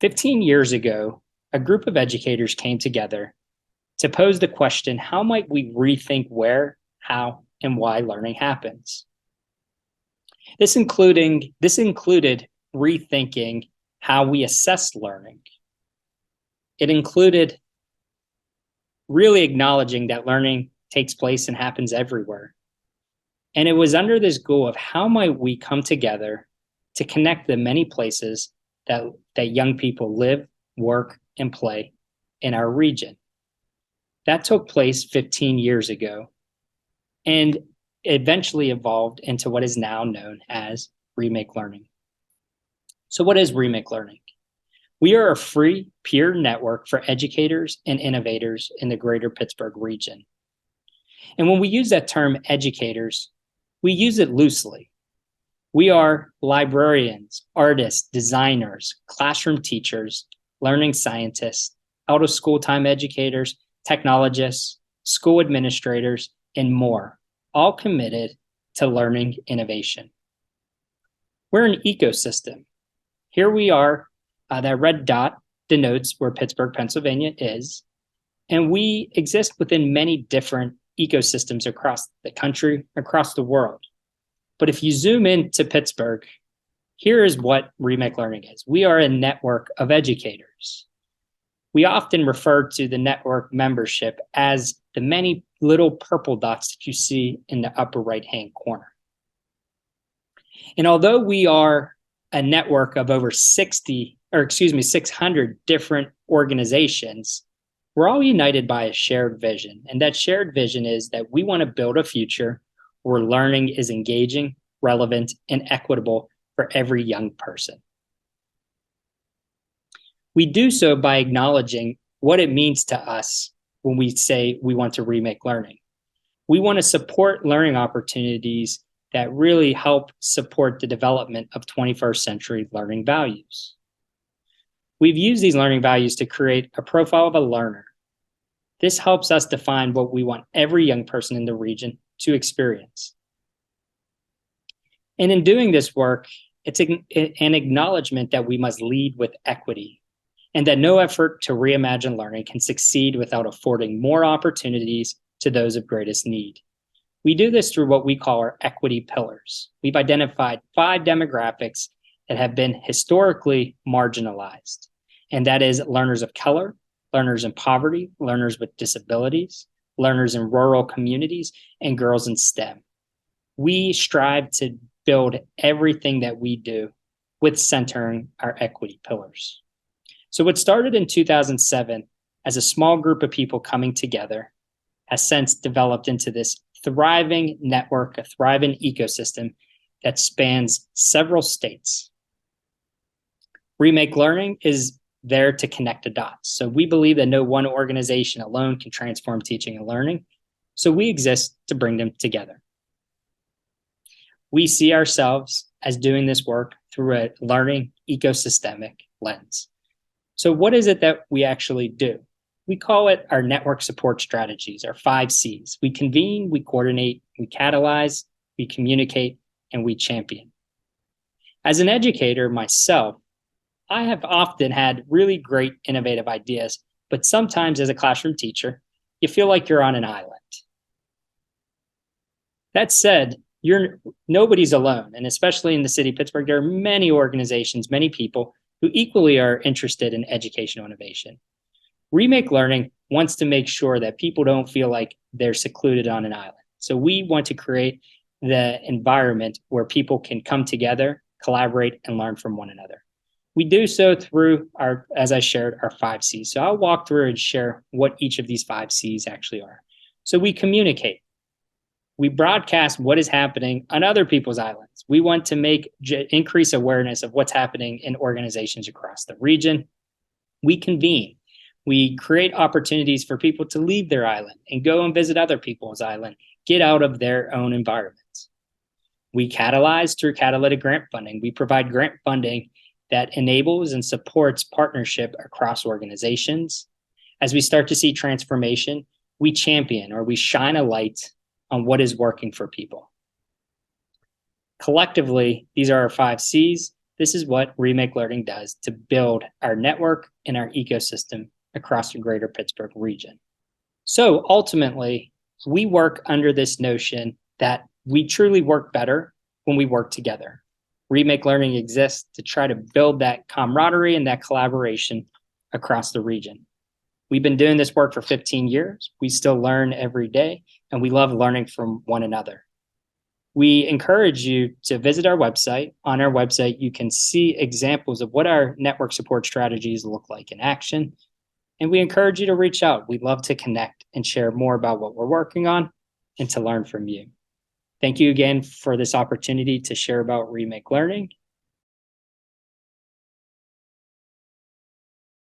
15 years ago, a group of educators came together to pose the question, how might we rethink where, how, and why learning happens? This included rethinking how we assess learning. It included really acknowledging that learning takes place and happens everywhere. And it was under this goal of how might we come together to connect the many places that young people live, work, and play in our region. That took place 15 years ago and eventually evolved into what is now known as Remake Learning. So what is Remake Learning? We are a free peer network for educators and innovators in the greater Pittsburgh region. And when we use that term educators, we use it loosely. We are librarians, artists, designers, classroom teachers, learning scientists, out of school time educators, technologists, school administrators, and more, all committed to learning innovation. We're an ecosystem. Here we are, that red dot denotes where Pittsburgh, Pennsylvania is, and we exist within many different ecosystems across the country, across the world. But if you zoom into Pittsburgh, here is what Remake Learning is. We are a network of educators. We often refer to the network membership as the many little purple dots that you see in the upper right-hand corner. And although we are a network of over 600 different organizations, we're all united by a shared vision. And that shared vision is that we want to build a future where learning is engaging, relevant, and equitable for every young person. We do so by acknowledging what it means to us when we say we want to remake learning. We want to support learning opportunities that really help support the development of 21st century learning values. We've used these learning values to create a profile of a learner. This helps us define what we want every young person in the region to experience. And in doing this work, it's an acknowledgement that we must lead with equity and that no effort to reimagine learning can succeed without affording more opportunities to those of greatest need. We do this through what we call our equity pillars. We've identified 5 demographics that have been historically marginalized, and that is learners of color, learners in poverty, learners with disabilities, learners in rural communities, and girls in STEM. We strive to build everything that we do with centering our equity pillars. So what started in 2007 as a small group of people coming together has since developed into this thriving network, a thriving ecosystem that spans several states. Remake Learning is there to connect the dots. So we believe that no one organization alone can transform teaching and learning. So we exist to bring them together. We see ourselves as doing this work through a learning ecosystemic lens. So what is it that we actually do? We call it our network support strategies, our 5 C's. We convene, we coordinate, we catalyze, we communicate, and we champion. As an educator myself, I have often had really great innovative ideas, but sometimes as a classroom teacher, you feel like you're on an island. That said, nobody's alone, and especially in the city of Pittsburgh, there are many organizations, many people who equally are interested in educational innovation. Remake Learning wants to make sure that people don't feel like they're secluded on an island. So we want to create the environment where people can come together, collaborate, and learn from one another. We do so through as I shared, our 5 C's. So I'll walk through and share what each of these 5 C's actually are. So we communicate. We broadcast what is happening on other people's islands. We want to increase awareness of what's happening in organizations across the region. We convene. We create opportunities for people to leave their island and go and visit other people's island, get out of their own environments. We catalyze through catalytic grant funding. We provide grant funding that enables and supports partnership across organizations. As we start to see transformation, we champion or we shine a light on what is working for people. Collectively, these are our 5 C's. This is what Remake Learning does to build our network and our ecosystem across the greater Pittsburgh region. So ultimately, we work under this notion that we truly work better when we work together. Remake Learning exists to try to build that camaraderie and that collaboration across the region. We've been doing this work for 15 years. We still learn every day, and we love learning from one another. We encourage you to visit our website. On our website, you can see examples of what our network support strategies look like in action. And we encourage you to reach out. We'd love to connect and share more about what we're working on and to learn from you. Thank you again for this opportunity to share about Remake Learning,